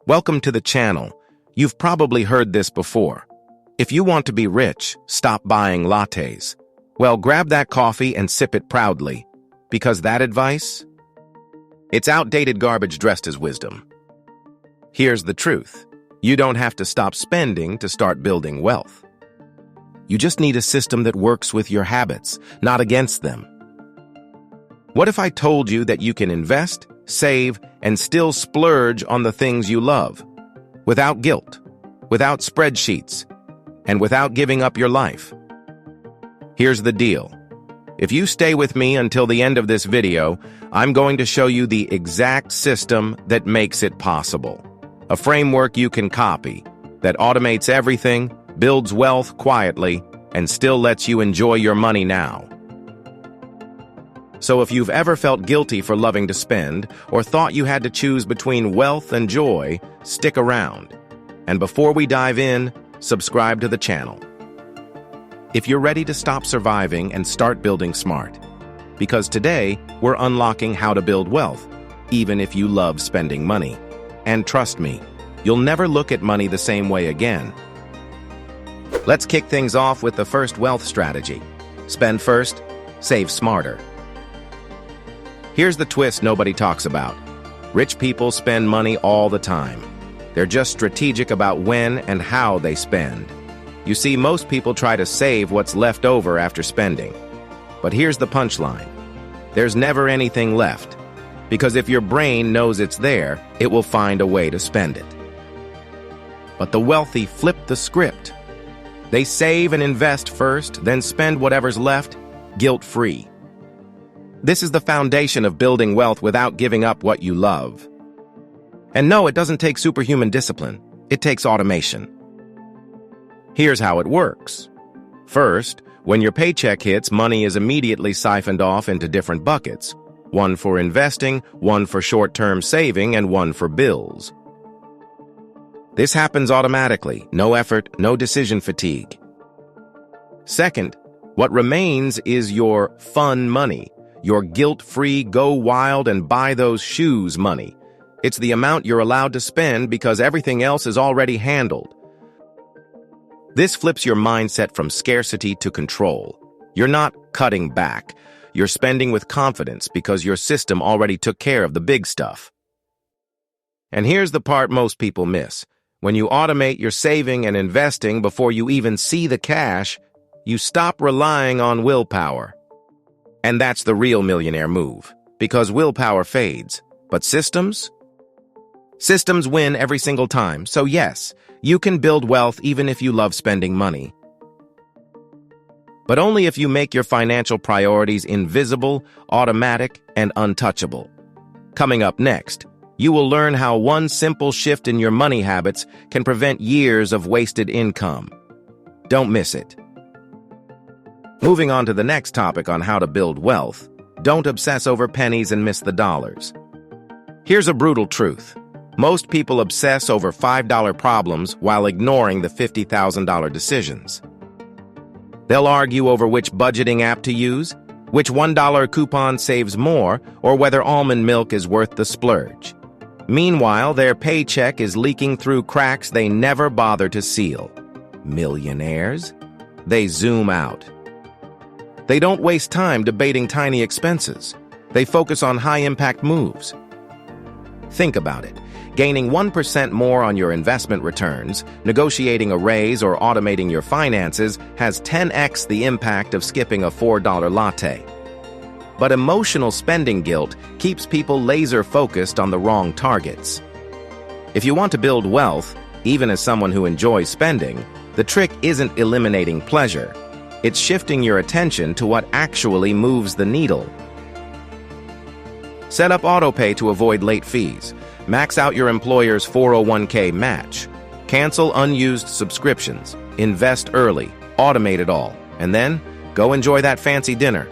Welcome to the channel. You've probably heard this before. If you want to be rich, stop buying lattes. Well, grab that coffee and sip it proudly. Because that advice? It's outdated garbage dressed as wisdom. Here's the truth. You don't have to stop spending to start building wealth. You just need a system that works with your habits, not against them. What if I told you that you can invest, save, and still splurge on the things you love, without guilt, without spreadsheets, and without giving up your life? Here's the deal. If you stay with me until the end of this video, I'm going to show you the exact system that makes it possible. A framework you can copy, that automates everything, builds wealth quietly, and still lets you enjoy your money now. So if you've ever felt guilty for loving to spend, or thought you had to choose between wealth and joy, stick around. And before we dive in, subscribe to the channel. If you're ready to stop surviving and start building smart. Because today, we're unlocking how to build wealth, even if you love spending money. And trust me, you'll never look at money the same way again. Let's kick things off with the first wealth strategy. Spend first, save smarter. Here's the twist nobody talks about. Rich people spend money all the time. They're just strategic about when and how they spend. You see, most people try to save what's left over after spending. But here's the punchline. There's never anything left. Because if your brain knows it's there, it will find a way to spend it. But the wealthy flip the script. They save and invest first, then spend whatever's left, guilt-free. This is the foundation of building wealth without giving up what you love. And no, it doesn't take superhuman discipline. It takes automation. Here's how it works. First, when your paycheck hits, money is immediately siphoned off into different buckets. One for investing, one for short-term saving, and one for bills. This happens automatically, no effort, no decision fatigue. Second, what remains is your fun money. Your guilt-free, go wild and buy those shoes money. It's the amount you're allowed to spend because everything else is already handled. This flips your mindset from scarcity to control. You're not cutting back. You're spending with confidence because your system already took care of the big stuff. And here's the part most people miss. When you automate your saving and investing before you even see the cash, you stop relying on willpower. And that's the real millionaire move, because willpower fades. But systems? Systems win every single time, so yes, you can build wealth even if you love spending money. But only if you make your financial priorities invisible, automatic, and untouchable. Coming up next, you will learn how one simple shift in your money habits can prevent years of wasted income. Don't miss it. Moving on to the next topic on how to build wealth, don't obsess over pennies and miss the dollars. Here's a brutal truth. Most people obsess over $5 problems while ignoring the $50,000 decisions. They'll argue over which budgeting app to use, which $1 coupon saves more, or whether almond milk is worth the splurge. Meanwhile, their paycheck is leaking through cracks they never bother to seal. Millionaires? They zoom out. They don't waste time debating tiny expenses. They focus on high-impact moves. Think about it. Gaining 1% more on your investment returns, negotiating a raise, or automating your finances has 10x the impact of skipping a $4 latte. But emotional spending guilt keeps people laser-focused on the wrong targets. If you want to build wealth, even as someone who enjoys spending, the trick isn't eliminating pleasure. It's shifting your attention to what actually moves the needle. Set up autopay to avoid late fees. Max out your employer's 401k match. Cancel unused subscriptions. Invest early. Automate it all. And then, go enjoy that fancy dinner.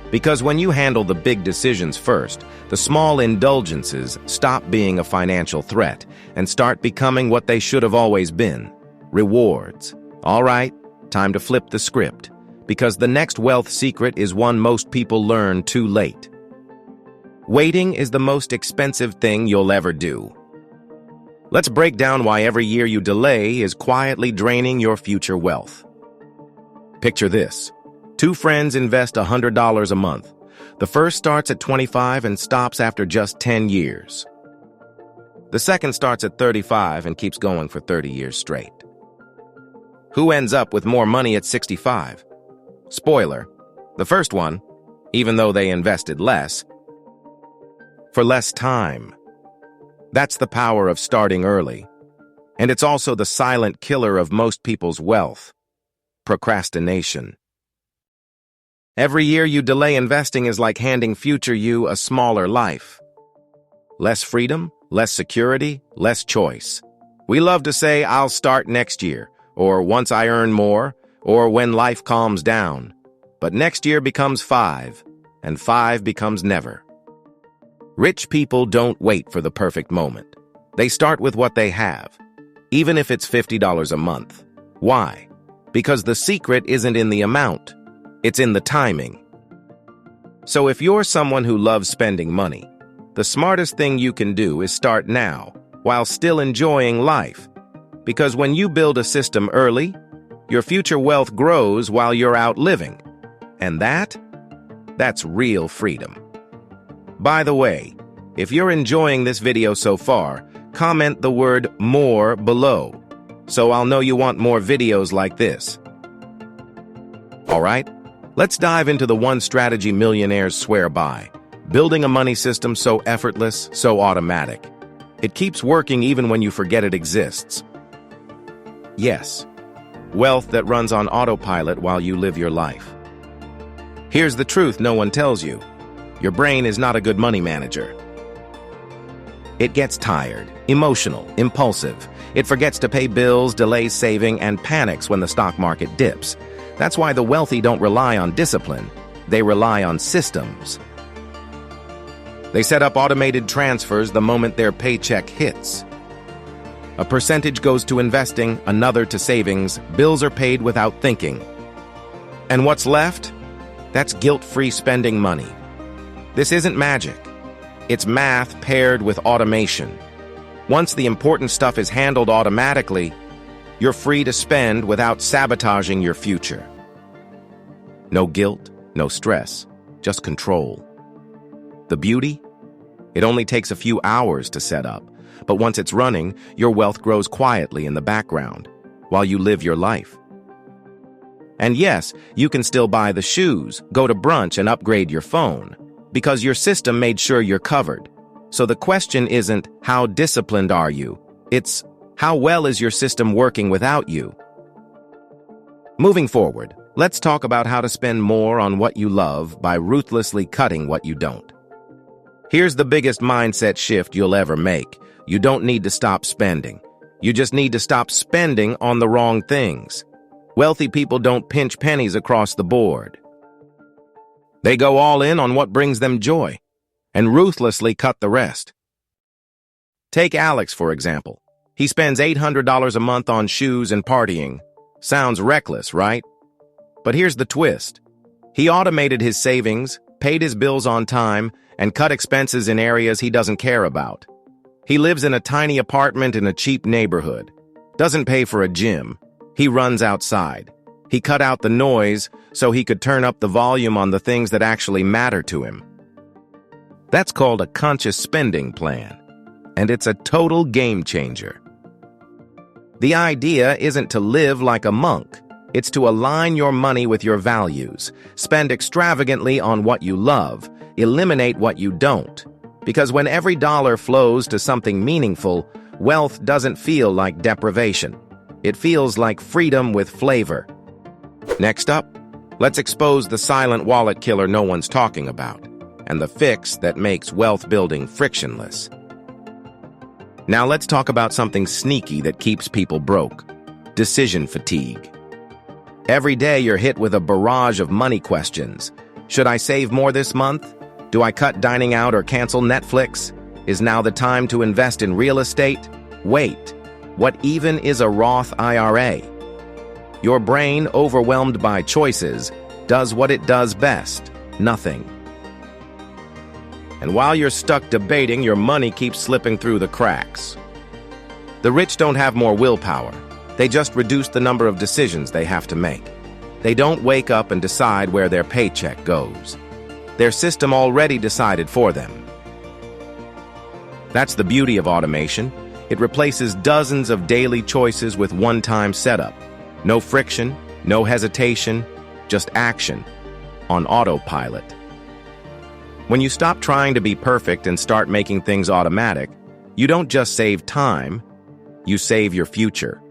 Because when you handle the big decisions first, the small indulgences stop being a financial threat and start becoming what they should have always been. Rewards. All right. Time to flip the script, because the next wealth secret is one most people learn too late. Waiting is the most expensive thing you'll ever do. Let's break down why every year you delay is quietly draining your future wealth. Picture this. Two friends invest $100 a month. The first starts at 25 and stops after just 10 years. The second starts at 35 and keeps going for 30 years straight. Who ends up with more money at 65? Spoiler, the first one, even though they invested less, for less time. That's the power of starting early. And it's also the silent killer of most people's wealth: procrastination. Every year you delay investing is like handing future you a smaller life. Less freedom, less security, less choice. We love to say, "I'll start next year," or "once I earn more," or "when life calms down." But next year becomes 5, and 5 becomes never. Rich people don't wait for the perfect moment. They start with what they have, even if it's $50 a month. Why? Because the secret isn't in the amount, it's in the timing. So if you're someone who loves spending money, the smartest thing you can do is start now, while still enjoying life. Because when you build a system early, your future wealth grows while you're out living. And that's real freedom. By the way, if you're enjoying this video so far, comment the word "more" below, so I'll know you want more videos like this. Alright, let's dive into the one strategy millionaires swear by: building a money system so effortless, so automatic. It keeps working even when you forget it exists. Yes, wealth that runs on autopilot while you live your life. Here's the truth no one tells you. Your brain is not a good money manager. It gets tired, emotional, impulsive. It forgets to pay bills, delays saving, and panics when the stock market dips. That's why the wealthy don't rely on discipline. They rely on systems. They set up automated transfers the moment their paycheck hits. A percentage goes to investing, another to savings. Bills are paid without thinking. And what's left? That's guilt-free spending money. This isn't magic. It's math paired with automation. Once the important stuff is handled automatically, you're free to spend without sabotaging your future. No guilt, no stress, just control. The beauty? It only takes a few hours to set up, but once it's running, your wealth grows quietly in the background while you live your life. And yes, you can still buy the shoes, go to brunch, and upgrade your phone, because your system made sure you're covered. So the question isn't, how disciplined are you? It's, how well is your system working without you? Moving forward, let's talk about how to spend more on what you love by ruthlessly cutting what you don't. Here's the biggest mindset shift you'll ever make. You don't need to stop spending. You just need to stop spending on the wrong things. Wealthy people don't pinch pennies across the board. They go all in on what brings them joy, and ruthlessly cut the rest. Take Alex, for example. He spends $800 a month on shoes and partying. Sounds reckless, right? But here's the twist. He automated his savings, paid his bills on time, and cut expenses in areas he doesn't care about. He lives in a tiny apartment in a cheap neighborhood. Doesn't pay for a gym. He runs outside. He cut out the noise so he could turn up the volume on the things that actually matter to him. That's called a conscious spending plan, and it's a total game changer. The idea isn't to live like a monk. It's to align your money with your values. Spend extravagantly on what you love. Eliminate what you don't. Because when every dollar flows to something meaningful, wealth doesn't feel like deprivation. It feels like freedom with flavor. Next up, let's expose the silent wallet killer no one's talking about, and the fix that makes wealth building frictionless. Now let's talk about something sneaky that keeps people broke: decision fatigue. Every day you're hit with a barrage of money questions. Should I save more this month? Do I cut dining out or cancel Netflix? Is now the time to invest in real estate? Wait, what even is a Roth IRA? Your brain, overwhelmed by choices, does what it does best: nothing. And while you're stuck debating, your money keeps slipping through the cracks. The rich don't have more willpower. They just reduce the number of decisions they have to make. They don't wake up and decide where their paycheck goes. Their system already decided for them. That's the beauty of automation. It replaces dozens of daily choices with one-time setup. No friction, no hesitation, just action on autopilot. When you stop trying to be perfect and start making things automatic, you don't just save time, you save your future.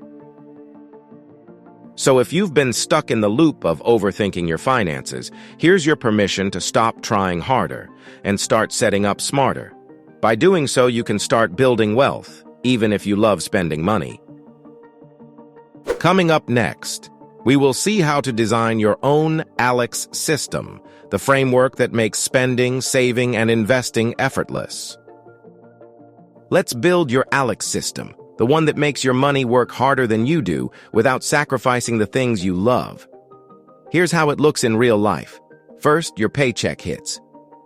So if you've been stuck in the loop of overthinking your finances, here's your permission to stop trying harder and start setting up smarter. By doing so, you can start building wealth, even if you love spending money. Coming up next, we will see how to design your own Alex system, the framework that makes spending, saving, and investing effortless. Let's build your Alex system, the one that makes your money work harder than you do without sacrificing the things you love. Here's how it looks in real life. First, your paycheck hits.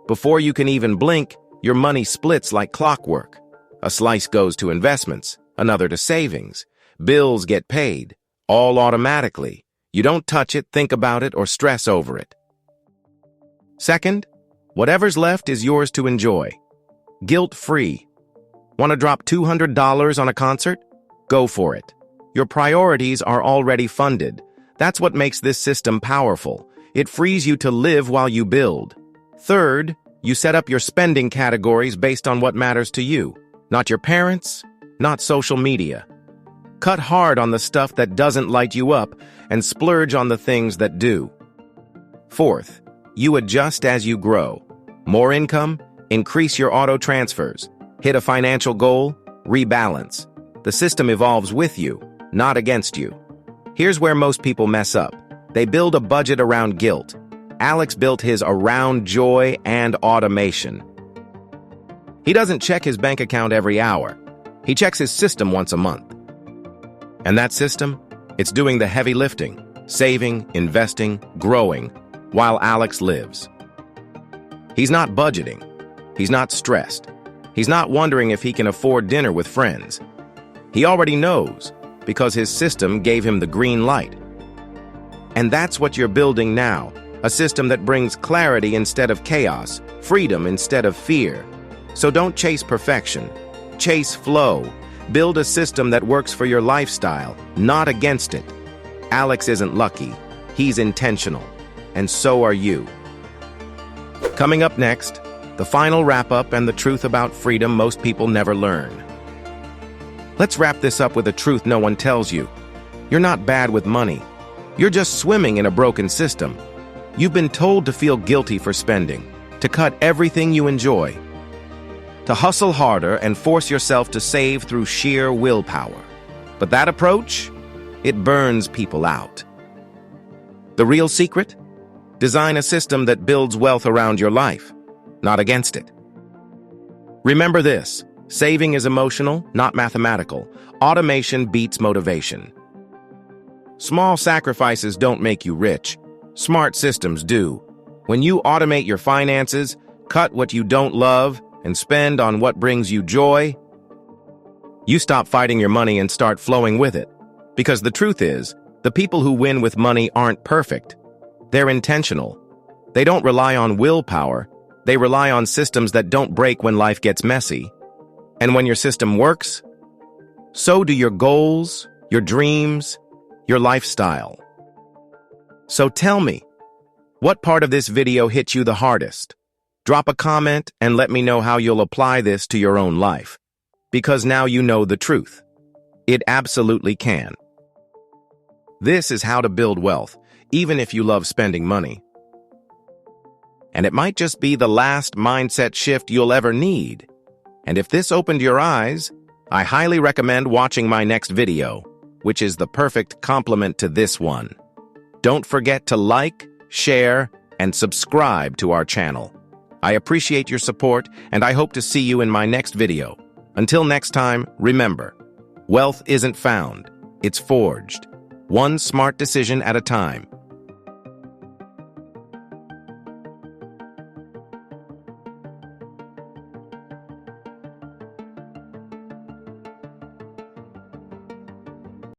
Before you can even blink, your money splits like clockwork. A slice goes to investments, another to savings. Bills get paid, all automatically. You don't touch it, think about it, or stress over it. Second, whatever's left is yours to enjoy. Guilt-free. Want to drop $200 on a concert? Go for it. Your priorities are already funded. That's what makes this system powerful. It frees you to live while you build. Third, you set up your spending categories based on what matters to you. Not your parents, not social media. Cut hard on the stuff that doesn't light you up and splurge on the things that do. Fourth, you adjust as you grow. More income, increase your auto transfers. Hit a financial goal, rebalance. The system evolves with you, not against you. Here's where most people mess up. They build a budget around guilt. Alex built his around joy and automation. He doesn't check his bank account every hour. He checks his system once a month. And that system? It's doing the heavy lifting, saving, investing, growing, while Alex lives. He's not budgeting. He's not stressed. He's not wondering if he can afford dinner with friends. He already knows, because his system gave him the green light. And that's what you're building now, a system that brings clarity instead of chaos, freedom instead of fear. So don't chase perfection. Chase flow. Build a system that works for your lifestyle, not against it. Alex isn't lucky. He's intentional. And so are you. Coming up next, the final wrap-up and the truth about freedom most people never learn. Let's wrap this up with a truth no one tells you. You're not bad with money. You're just swimming in a broken system. You've been told to feel guilty for spending, to cut everything you enjoy, to hustle harder and force yourself to save through sheer willpower. But that approach, it burns people out. The real secret? Design a system that builds wealth around your life, not against it. Remember this, saving is emotional, not mathematical. Automation beats motivation. Small sacrifices don't make you rich. Smart systems do. When you automate your finances, cut what you don't love, and spend on what brings you joy, you stop fighting your money and start flowing with it. Because the truth is, the people who win with money aren't perfect. They're intentional. They don't rely on willpower. They rely on systems that don't break when life gets messy. And when your system works, so do your goals, your dreams, your lifestyle. So tell me, what part of this video hit you the hardest? Drop a comment and let me know how you'll apply this to your own life. Because now you know the truth. It absolutely can. This is how to build wealth, even if you love spending money. And it might just be the last mindset shift you'll ever need. And if this opened your eyes, I highly recommend watching my next video, which is the perfect complement to this one. Don't forget to like, share, and subscribe to our channel. I appreciate your support, and I hope to see you in my next video. Until next time, remember, wealth isn't found, it's forged. One smart decision at a time.